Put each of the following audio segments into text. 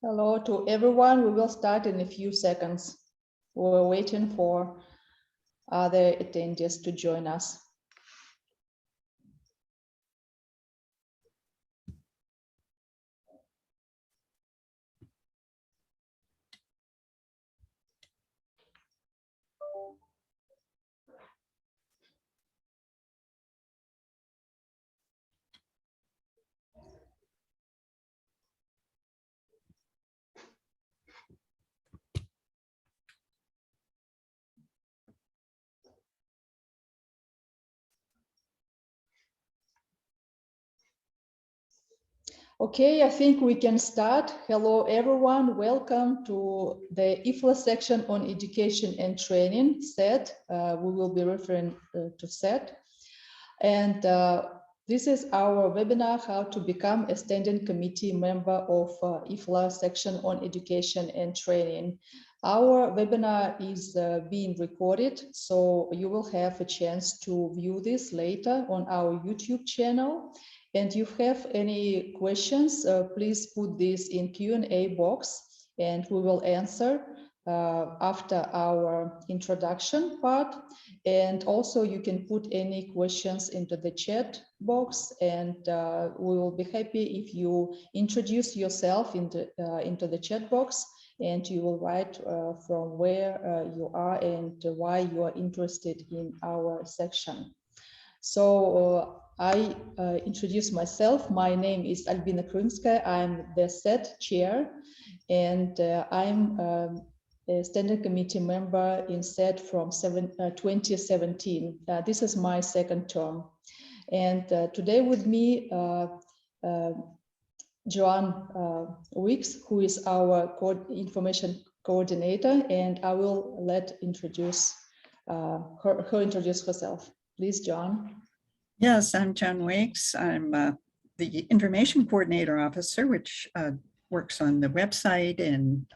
Hello to everyone. We will start in a few seconds. We're waiting for other attendees to join us. Okay, I think we can start. Hello, everyone. Welcome to the IFLA section on education and training, SET. We will be referring to SET. And this is our webinar, how to become a standing committee member of IFLA section on education and training. Our webinar is being recorded, so you will have a chance to view this later on our YouTube channel. And if you have any questions, please put this in Q&A box and we will answer after our introduction part. And also you can put any questions into the chat box, and we will be happy if you introduce yourself into the chat box, and you will write from where you are and why you are interested in our section. So I introduce myself. My name is Albina Krymskaya. I'm the SET chair, and I'm a standing committee member in SET from 2017. This is my second term. And today with me, Joanne Weeks, who is our information coordinator, and I will let introduce her introduce herself. Please, John. Yes, I'm Joan Weeks. I'm the information coordinator officer, which works on the website and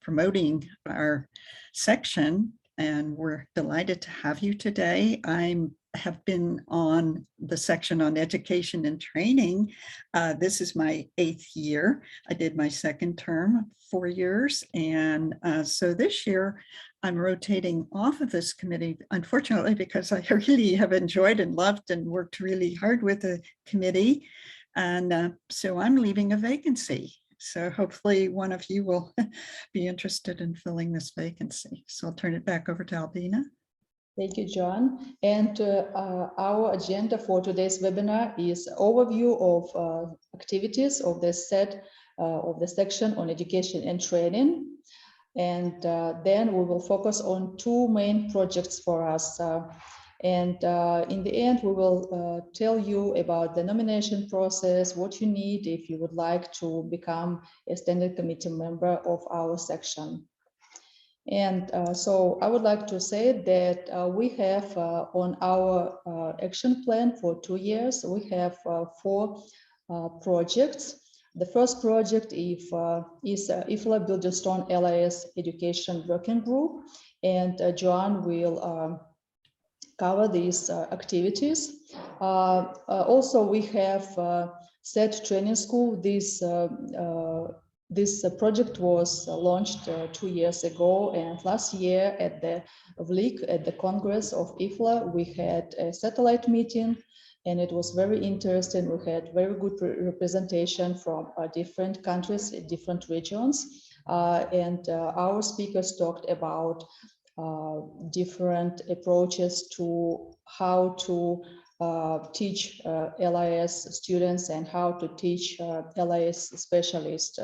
promoting our section. And we're delighted to have you today. I have been on the section on education and training. This is my 8th year. I did my second term, 4 years. And so this year, I'm rotating off of this committee, unfortunately, because I really have enjoyed and loved and worked really hard with the committee. And so I'm leaving a vacancy. So hopefully one of you will be interested in filling this vacancy. So I'll turn it back over to Albina. Thank you, John. And our agenda for today's webinar is overview of activities of the SET of the section on education and training. And then we will focus on 2 main projects for us. And in the end, we will tell you about the nomination process, what you need if you would like to become a standing committee member of our section. And so I would like to say that we have on our action plan for 2 years, we have 4 projects. The first project is IFLA Buildstone LIS Education Working Group, and Joanne will cover these activities. Also, we have SET Training School. This project was launched 2 years ago, and last year at the VLIC, at the Congress of IFLA, we had a satellite meeting, and it was very interesting. We had very good representation from different countries, different regions, and our speakers talked about different approaches to how to teach LIS students and how to teach LIS specialists.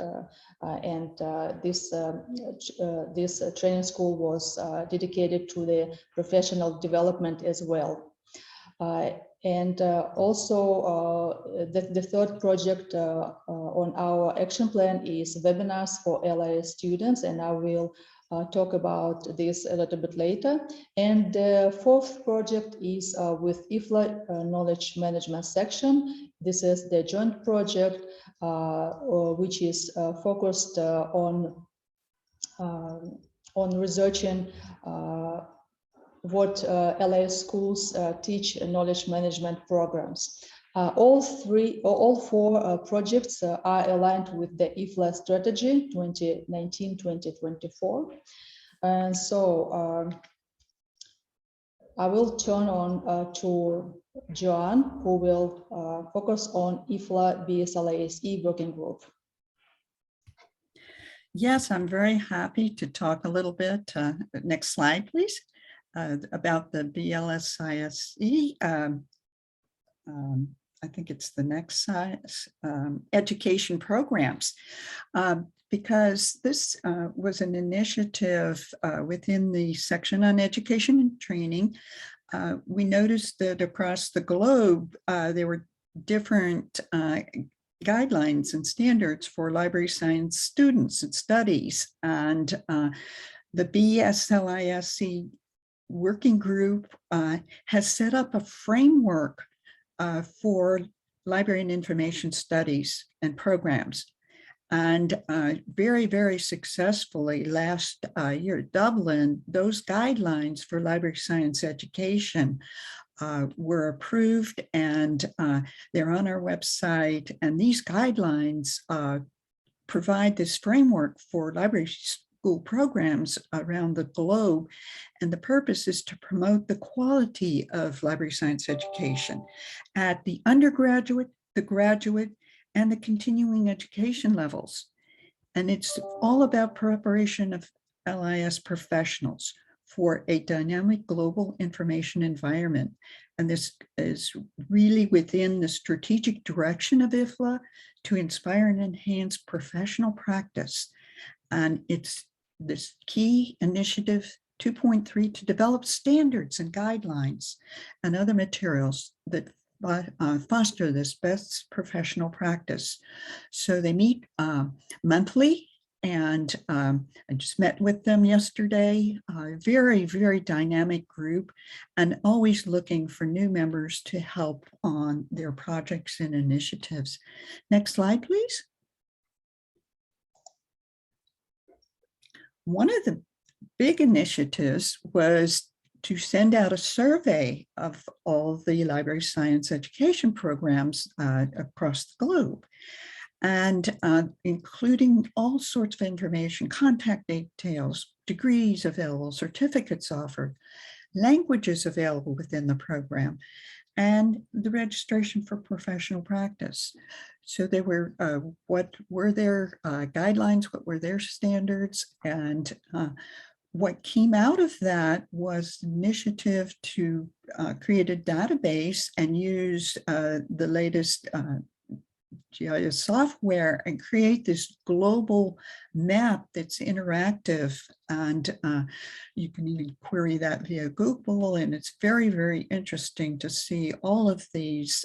This training school was dedicated to the professional development as well. Also, the third project on our action plan is webinars for LIS students, and I will talk about this a little bit later. And the fourth project is with IFLA Knowledge Management section. This is the joint project, which is focused on researching what LIS schools teach knowledge management programs. All four projects are aligned with the IFLA strategy 2019-2024. And so I will turn on to Joanne, who will focus on IFLA BSLASE working group. Yes, I'm very happy to talk a little bit. Next slide, please, about the BLSISE. I think it's the next size, education programs, because this was an initiative within the section on education and training. We noticed that across the globe, there were different guidelines and standards for library science students and studies. And the BSLISE working group has set up a framework for library and information studies and programs. And very, very successfully last year at Dublin, those guidelines for library science education were approved, and they're on our website. And these guidelines provide this framework for library school programs around the globe. And the purpose is to promote the quality of library science education at the undergraduate, the graduate, and the continuing education levels. And it's all about preparation of LIS professionals for a dynamic global information environment. And this is really within the strategic direction of IFLA to inspire and enhance professional practice. And it's this key initiative 2.3 to develop standards and guidelines and other materials that foster this best professional practice. So they meet monthly, and I just met with them yesterday. Very, very dynamic group, and always looking for new members to help on their projects and initiatives. Next slide, please. One of the big initiatives was to send out a survey of all the library science education programs across the globe, and including all sorts of information, contact details, degrees available, certificates offered, languages available within the program, and the registration for professional practice. So they were, what were their guidelines, what were their standards, and what came out of that was an initiative to create a database and use the latest GIS software and create this global map that's interactive. And you can even query that via Google. And it's very, very interesting to see all of these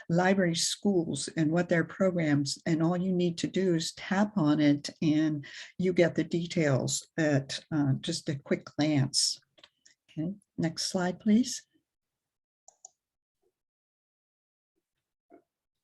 library schools and what their programs, and all you need to do is tap on it and you get the details at just a quick glance. Okay, next slide, please.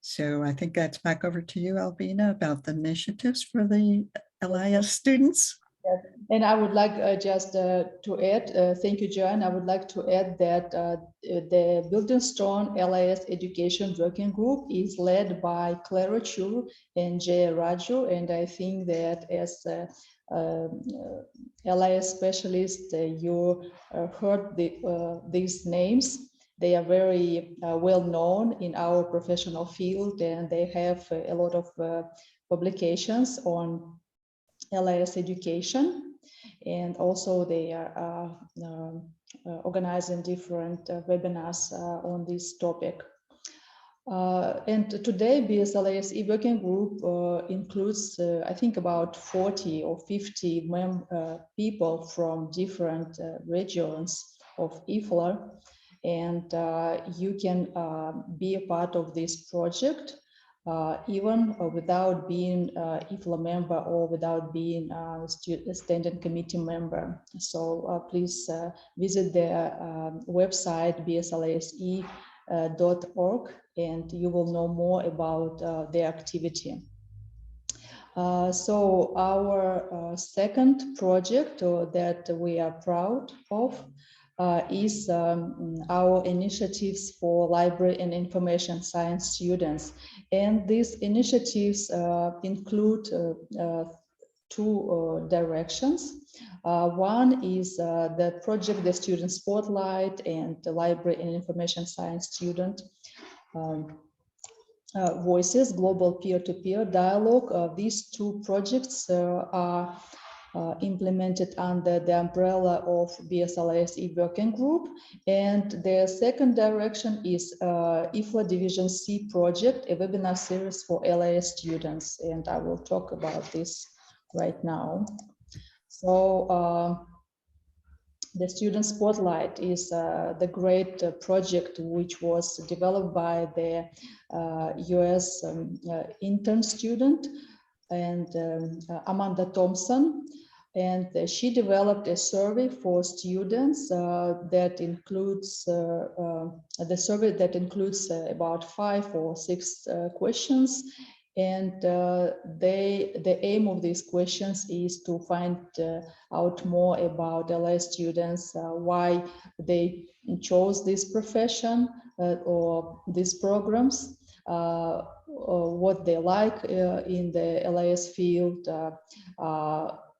So I think that's back over to you, Albina, about the initiatives for the LIS students. Yes. And I would like just to add, thank you, Joanne. I would like to add that the Building Strong LIS Education Working Group is led by Clara Chu and Jay Raju. And I think that as LIS specialist, you heard these names. They are very well known in our professional field, and they have a lot of publications on LIS education. And also they are organizing different webinars on this topic. And today, BSLASE working group includes, I think, about 40 or 50 people from different regions of IFLA. And you can be a part of this project even without being IFLA member or without being a standing committee member. So please visit their website bslase.org and you will know more about their activity. So our second project that we are proud of is our initiatives for library and information science students. And these initiatives include two directions. One is the project, the Student Spotlight, and the Library and Information Science Student Voices, Global Peer-to-Peer Dialogue. These two projects are implemented under the umbrella of BSLAS e-working group. And the second direction is IFLA Division C project, a webinar series for LAS students. And I will talk about this right now. So the Student Spotlight is the great project which was developed by the US intern student and Amanda Thompson. And she developed a survey for students that includes the survey that includes about 5 or 6 questions. And the aim of these questions is to find out more about LA students, why they chose this profession or these programs, what they like in the LAS field,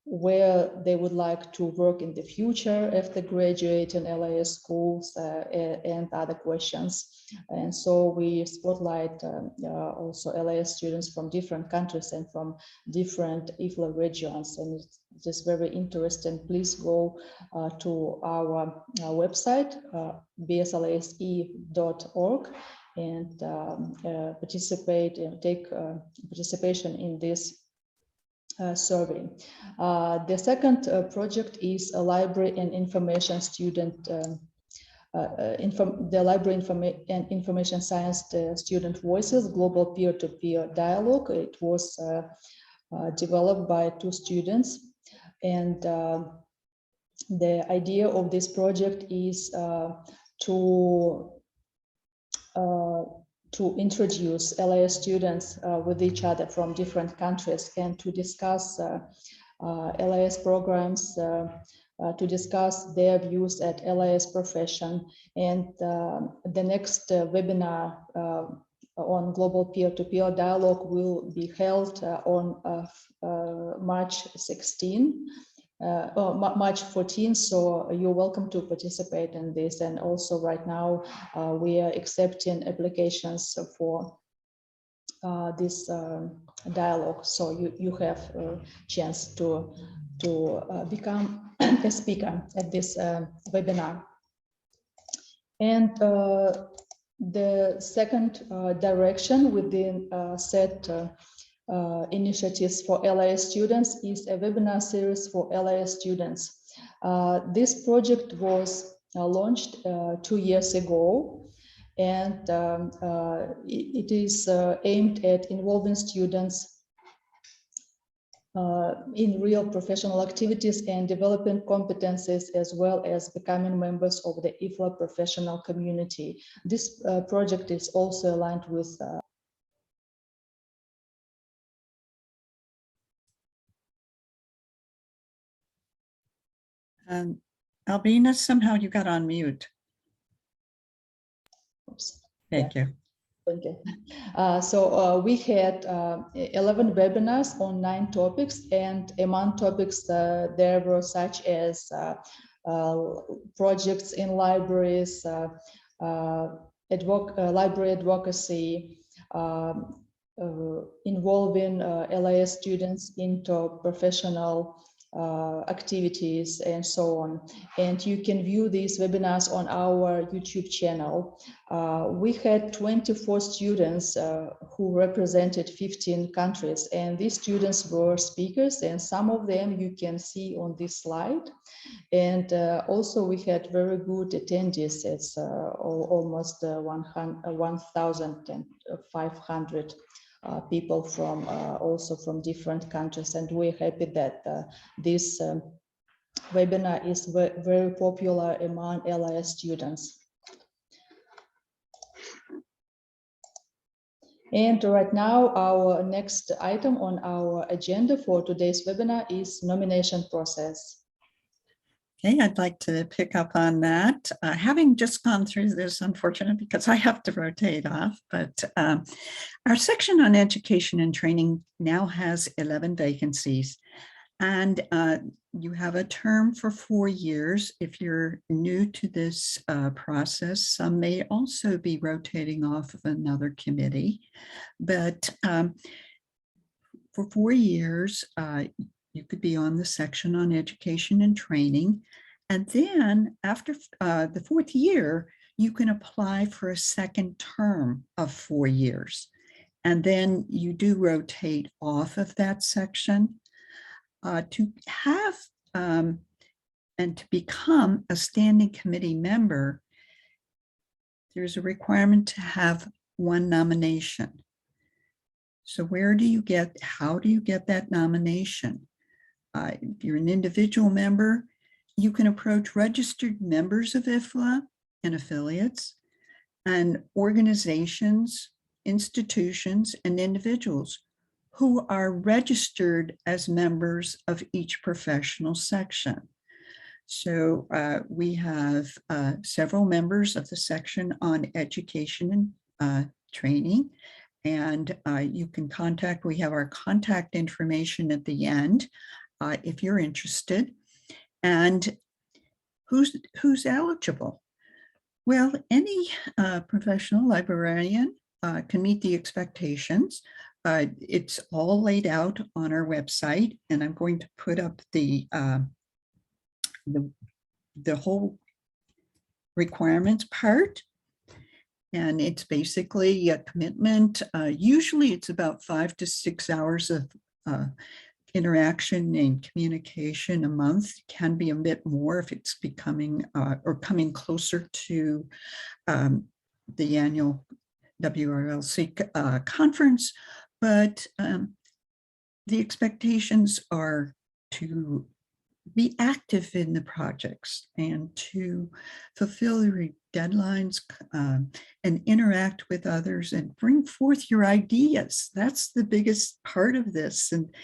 where they would like to work in the future after graduating LAS schools, and other questions. And so we spotlight also LAS students from different countries and from different IFLA regions. And it's just very interesting. Please go to our website, bslase.org, and participate and take participation in this survey. The second project is a library and information student, the library and information science student voices, global peer-to-peer dialogue. It was developed by 2 students. And the idea of this project is to introduce LAS students with each other from different countries and to discuss LAS programs, to discuss their views at LAS profession. And the next webinar on global peer-to-peer dialogue will be held on March 16. March 14th, so you're welcome to participate in this. And also right now we are accepting applications for this dialogue, so you have a chance to become a speaker at this webinar. And the second direction within SET initiatives for LAS students is a webinar series for LAS students. This project was launched 2 years ago, and it is aimed at involving students in real professional activities and developing competencies, as well as becoming members of the IFLA professional community. This project is also aligned with Albina, somehow you got on mute. oops. Thank you. Okay. So we had 11 webinars on 9 topics, and among topics there were such as projects in libraries, library advocacy, involving LAS students into professional activities, and so on. And you can view these webinars on our YouTube channel. We had 24 students who represented 15 countries, and these students were speakers, and some of them you can see on this slide. And also we had very good attendees. It's almost 1,500 people from also from different countries, and we're happy that this webinar is very popular among LIS students. And right now, our next item on our agenda for today's webinar is nomination process. Okay, I'd like to pick up on that. Having just gone through this, unfortunate because I have to rotate off, but our section on education and training now has 11 vacancies. And you have a term for 4 years. If you're new to this process, some may also be rotating off of another committee. But for 4 years, you could be on the section on education and training. And then after the 4th year, you can apply for a second term of 4 years. And then you do rotate off of that section. To have and to become a standing committee member, there's a requirement to have 1 nomination. So how do you get that nomination? If you're an individual member, you can approach registered members of IFLA and affiliates and organizations, institutions, and individuals who are registered as members of each professional section. So we have several members of the section on education and training, and you can contact, we have our contact information at the end if you're interested. And who's eligible? Well, any professional librarian can meet the expectations. It's all laid out on our website, and I'm going to put up the whole requirements part. And it's basically a commitment. Usually it's about 5 to 6 hours of interaction and communication a month. It can be a bit more if it's becoming or coming closer to the annual WRLC conference. But the expectations are to be active in the projects and to fulfill the deadlines and interact with others and bring forth your ideas. That's the biggest part of this. And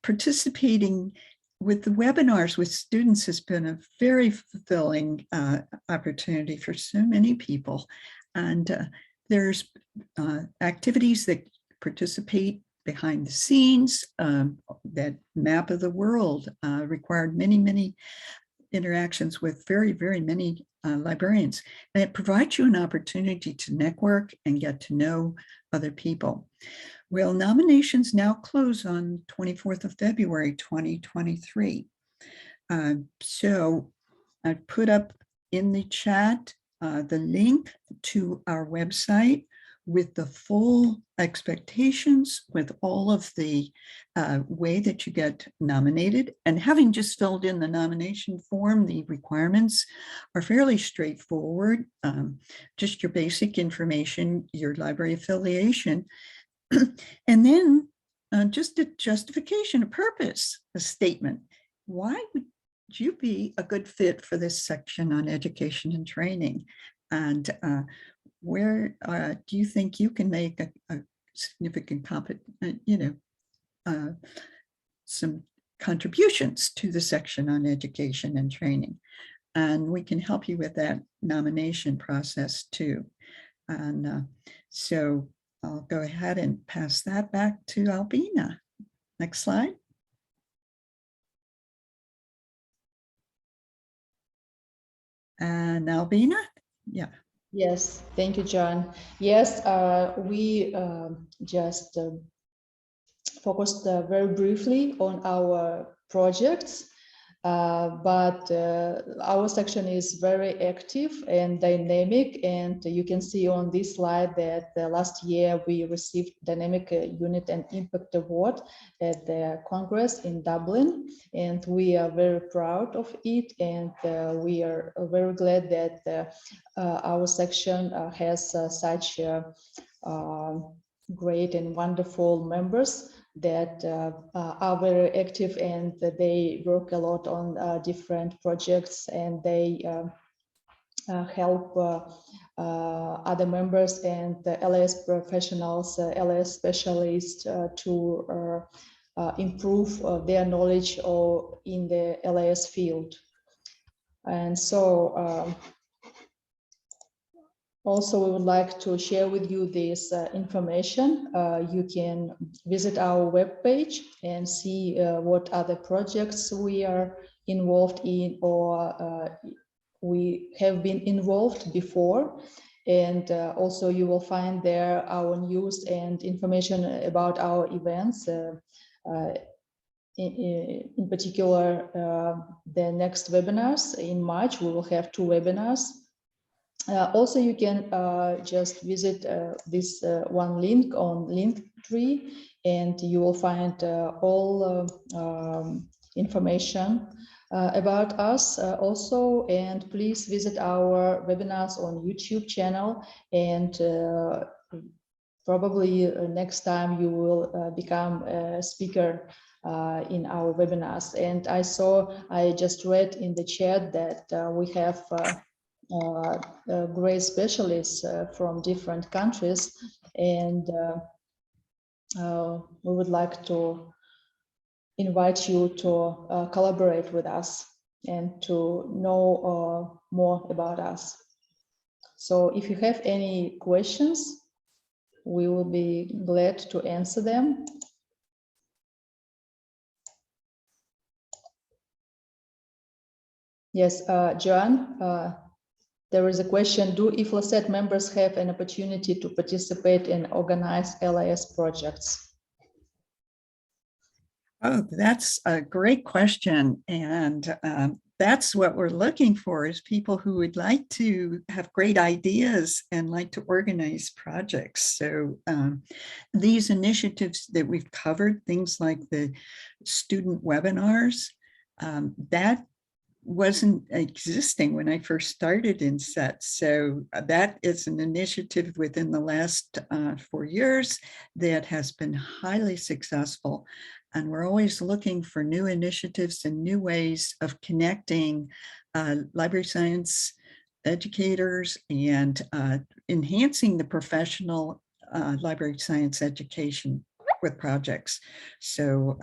participating with the webinars with students has been a very fulfilling opportunity for so many people. And there's activities that participate behind the scenes. That map of the world required many interactions with very many librarians. And it provides you an opportunity to network and get to know other people. Well, nominations now close on 24th of February, 2023. So I put up in the chat the link to our website with the full expectations, with all of the way that you get nominated. And having just filled in the nomination form, the requirements are fairly straightforward. Just your basic information, your library affiliation, and then just a justification, a purpose, a statement. Why would you be a good fit for this section on education and training? And where do you think you can make a significant some contributions to the section on education and training? And we can help you with that nomination process too. And so I'll go ahead and pass that back to Albina. Next slide. And Albina, yeah. Yes, thank you, John. Yes, we just focused very briefly on our projects, but our section is very active and dynamic, and you can see on this slide that last year we received Dynamic Unit and Impact Award at the Congress in Dublin, and we are very proud of it, and we are very glad that our section has such great and wonderful members that are very active, and they work a lot on different projects, and they help other members and LAS professionals, LAS specialists to improve their knowledge in the LAS field. And so also we would like to share with you this information. You can visit our webpage and see what other projects we are involved in, or we have been involved before. And also you will find there our news and information about our events. In particular, the next webinars in March, we will have 2 webinars. Also, you can just visit this one link on Linktree, and you will find all information about us also. And please visit our webinars on YouTube channel, and probably next time you will become a speaker in our webinars. And I just read in the chat that we have great specialists from different countries, and we would like to invite you to collaborate with us and to know more about us. So if you have any questions, we will be glad to answer them. Yes, Joan, there is a question: do IFLA SET members have an opportunity to participate in organized LIS projects? Oh, that's a great question. And that's what we're looking for, is people who would like to have great ideas and like to organize projects. So these initiatives that we've covered, things like the student webinars, that wasn't existing when I first started in SET. So that is an initiative within the last 4 years that has been highly successful. And we're always looking for new initiatives and new ways of connecting library science educators and enhancing the professional library science education with projects. So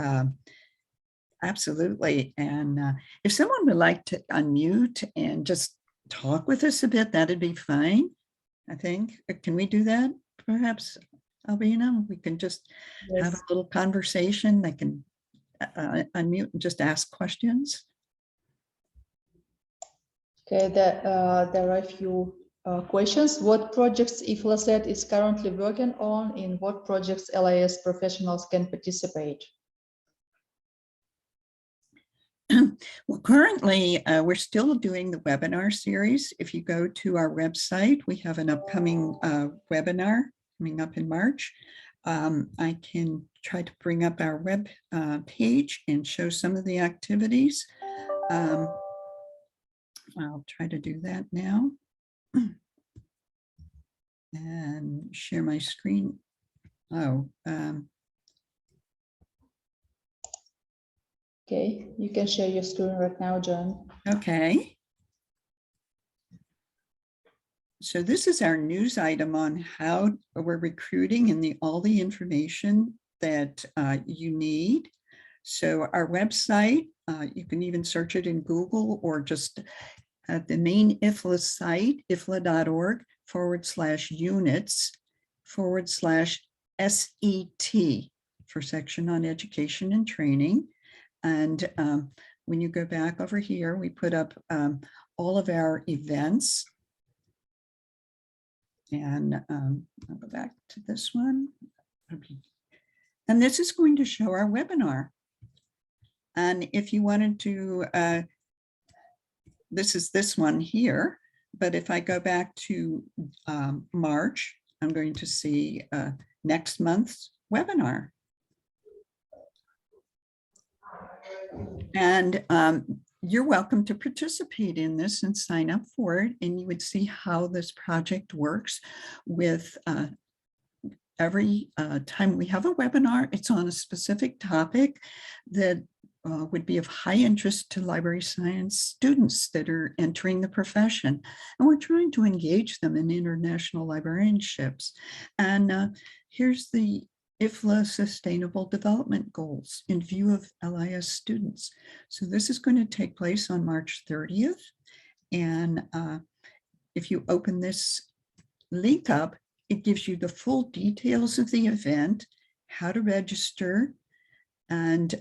absolutely. And if someone would like to unmute and just talk with us a bit, that'd be fine, I think. Can we do that? Perhaps, Albina, we can just have a little conversation. They can unmute and just ask questions. Okay, there are a few questions. What projects IFLA SET is currently working on? In what projects LIS professionals can participate? Well, currently, we're still doing the webinar series. If you go to our website, we have an upcoming webinar coming up in March. I can try to bring up our web page and show some of the activities. I'll try to do that now and share my screen. Oh, okay, you can share your screen right now, John. Okay. So this is our news item on how we're recruiting and all the information that you need. So our website, you can even search it in Google or just at the main IFLA site, ifla.org/units/SET for section on education and training. And when you go back over here, we put up all of our events. And I'll go back to this one. And this is going to show our webinar. And if you wanted to, this is this one here, but if I go back to March, I'm going to see next month's webinar. And you're welcome to participate in this and sign up for it. And you would see how this project works with every time we have a webinar, it's on a specific topic that would be of high interest to library science students that are entering the profession. And we're trying to engage them in international librarianships. And here's the IFLA Sustainable Development Goals in view of LIS students. So this is going to take place on March 30th. And if you open this link up, it gives you the full details of the event, how to register, and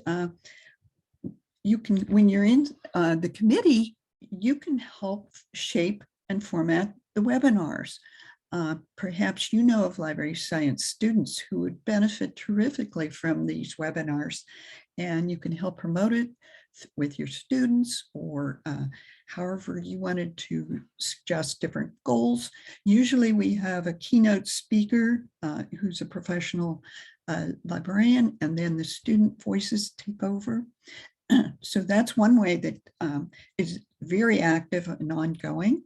you can, when you're in the committee, you can help shape and format the webinars. Perhaps you know of library science students who would benefit terrifically from these webinars, and you can help promote it with your students, or however you wanted to suggest different goals. Usually we have a keynote speaker who's a professional librarian, and then the student voices take over. So that's one way that is very active and ongoing.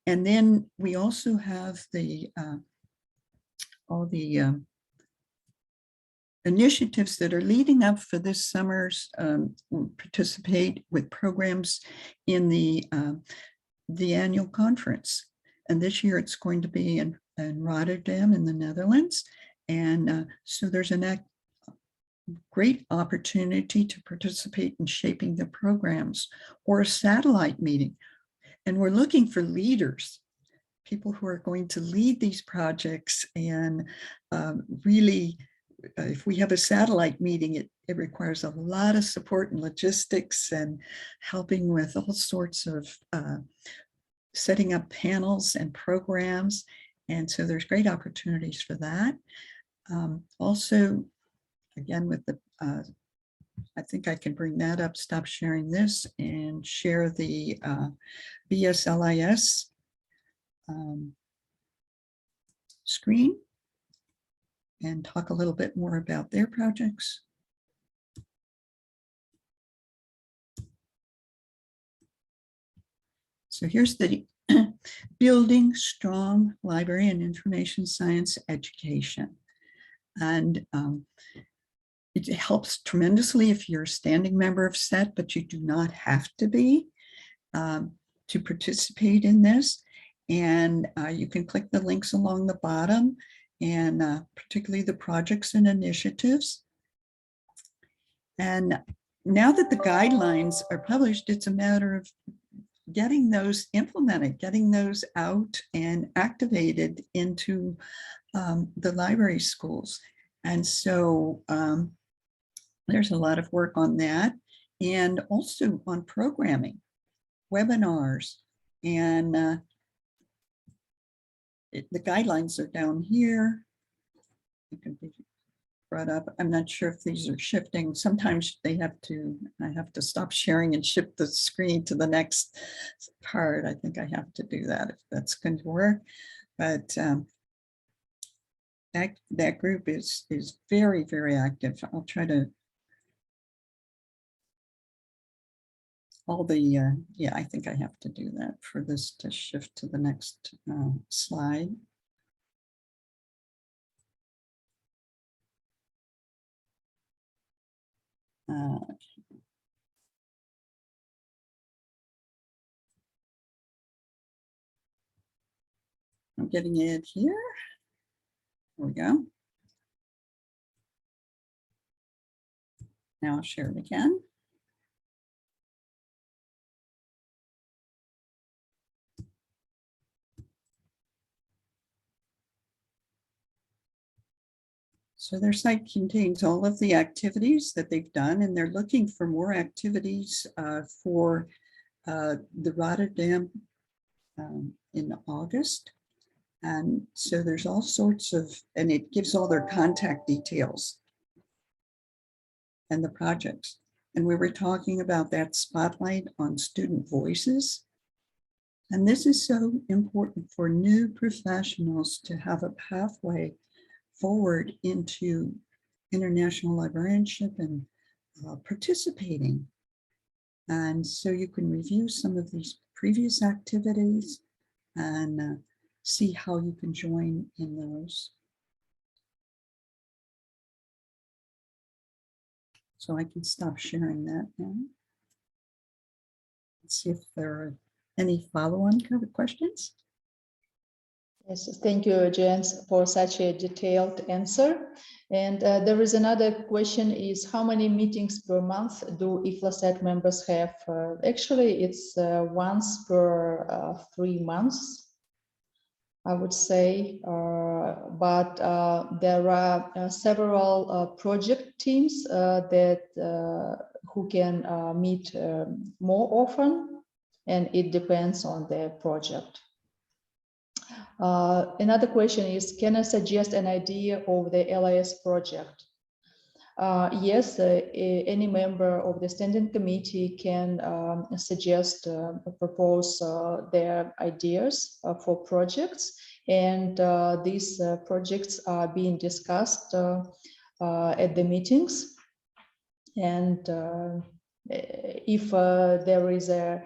And then we also have the all the initiatives that are leading up for this summer's participate with programs in the annual conference. And this year it's going to be in Rotterdam in the Netherlands. And so there's a great opportunity to participate in shaping the programs, or a satellite meeting. And we're looking for leaders, people who are going to lead these projects. And really, if we have a satellite meeting, it requires a lot of support and logistics and helping with all sorts of setting up panels and programs. And so there's great opportunities for that. Also, again, with the, I think I can bring that up, stop sharing this, and share the BSLIS screen and talk a little bit more about their projects. So here's the building strong library and information science education. And it helps tremendously if you're a standing member of SET, but you do not have to be to participate in this. And you can click the links along the bottom, and particularly the projects and initiatives. And now that the guidelines are published, it's a matter of getting those implemented, getting those out and activated into the library schools. And so there's a lot of work on that, and also on programming, webinars, and the guidelines are down here. It can be brought up. I'm not sure if these are shifting. Sometimes they have to, I have to stop sharing and shift the screen to the next part. I think I have to do that if that's going to work. But that group is very, very active. I'll try to all the, yeah, I think I have to do that for this to shift to the next slide. I'm getting it here. There we go. Now I'll share it again. So their site contains all of the activities that they've done, and they're looking for more activities for the Rotterdam in August. And so there's all sorts of, and it gives all their contact details and the projects. And we were talking about that spotlight on student voices. And this is so important for new professionals to have a pathway forward into international librarianship and participating. And so you can review some of these previous activities and see how you can join in those. So I can stop sharing that now. Let's see if there are any follow-on questions. Yes, thank you, Jens, for such a detailed answer. And there is another question is how many meetings per month do IFLA SET members have? Actually, it's once per 3 months, I would say, but there are several project teams that who can meet more often, and it depends on the project. Another question is, can I suggest an idea of the LIS project? Yes, any member of the standing committee can suggest, propose their ideas for projects, and these projects are being discussed at the meetings. And if there is a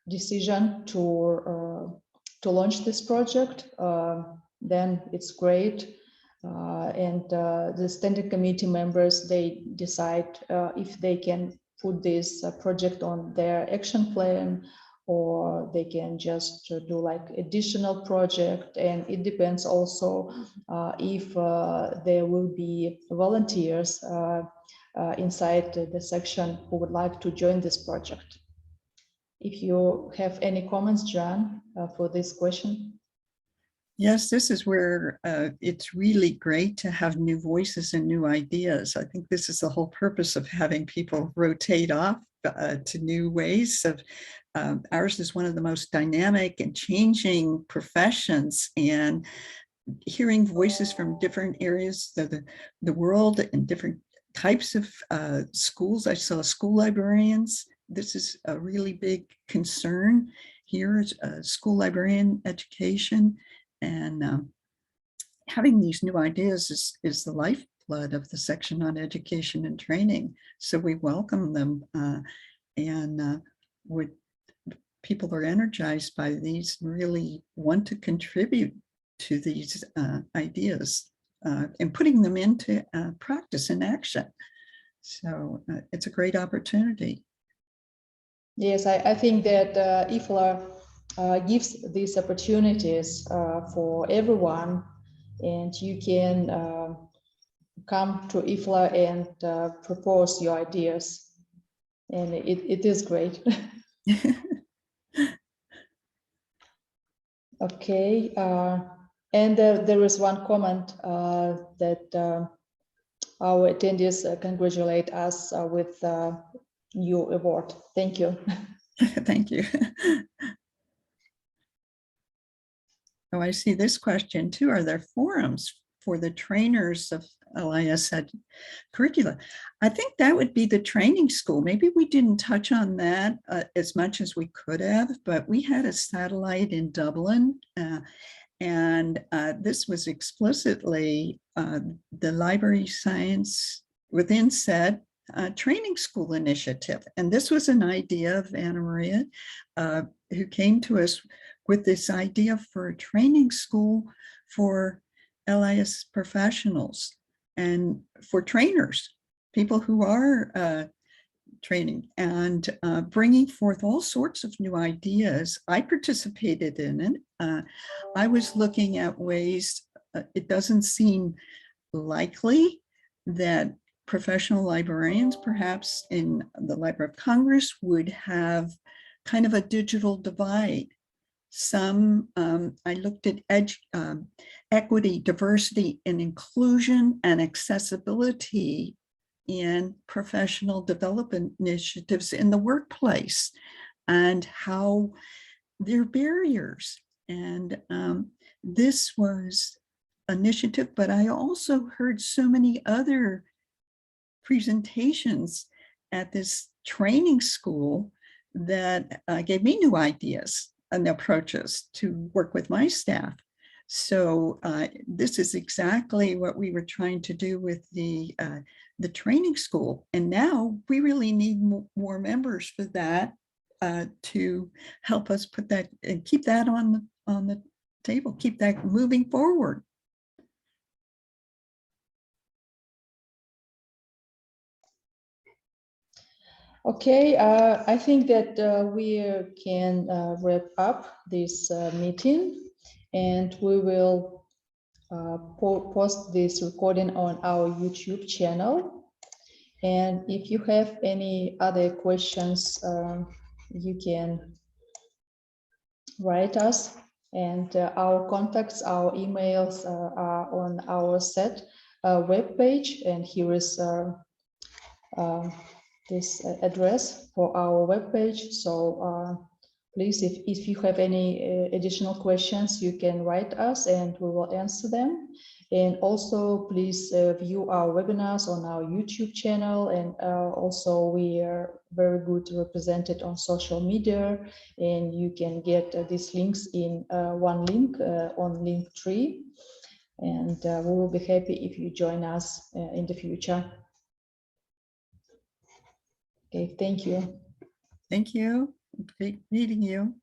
decision to launch this project, then it's great. And the standing committee members, they decide if they can put this project on their action plan, or they can just do like additional project. And it depends also if there will be volunteers inside the section who would like to join this project. If you have any comments, John, for this question. Yes, this is where it's really great to have new voices and new ideas. I think this is the whole purpose of having people rotate off to new ways of ours is one of the most dynamic and changing professions, and hearing voices from different areas of the world and different types of schools. I saw school librarians. This is a really big concern here is school librarian education, and having these new ideas is the lifeblood of the section on education and training. So we welcome them, and people are energized by these, really want to contribute to these ideas and putting them into practice and action. So it's a great opportunity. Yes, I think that IFLA gives these opportunities for everyone, and you can come to IFLA and propose your ideas, and it is great. Okay, and there is one comment that our attendees congratulate us with new award. Thank you. Thank you. Oh, I see this question too. Are there forums for the trainers of LIS SET curricula? I think that would be the training school. Maybe we didn't touch on that as much as we could have, but we had a satellite in Dublin, and this was explicitly the library science within SET training school initiative. And this was an idea of Anna Maria, who came to us with this idea for a training school for LIS professionals and for trainers, people who are training, and bringing forth all sorts of new ideas. I participated in it. I was looking at ways, it doesn't seem likely that professional librarians, perhaps in the Library of Congress, would have kind of a digital divide. Some, I looked at equity, diversity, and inclusion and accessibility in professional development initiatives in the workplace, and how there are barriers. And this was initiative, but I also heard so many other presentations at this training school that gave me new ideas and approaches to work with my staff. So this is exactly what we were trying to do with the training school. And now we really need more members for that to help us put that and keep that on the table, keep that moving forward. Okay, I think that we can wrap up this meeting, and we will post this recording on our YouTube channel. And if you have any other questions, you can write us, and our contacts, our emails are on our SET webpage, and here is this address for our webpage. So please, if you have any additional questions, you can write us and we will answer them. And also, please view our webinars on our YouTube channel. And also, we are very good represented on social media. And you can get these links in one link on Linktree. And we will be happy if you join us in the future. Okay, thank you. Thank you. Great meeting you.